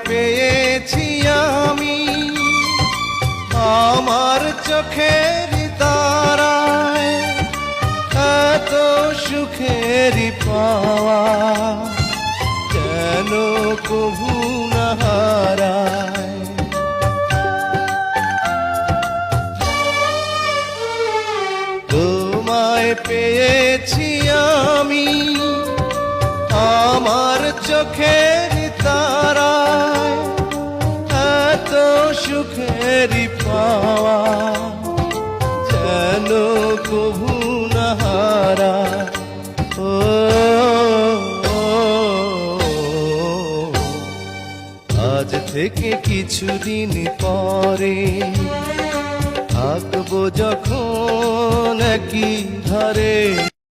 পেয়েছি আমি আমার চোখের তারায়, এত সুখের পাওয়া যেন কভু না হারায়। তোমায় পেয়েছি আমি আমার চোখের তারায়, এত সুখের পাওয়া যেন কভু না হারায়। ও আজ থেকে কিছুদিন পরে থাকবো যখন একই ঘরে।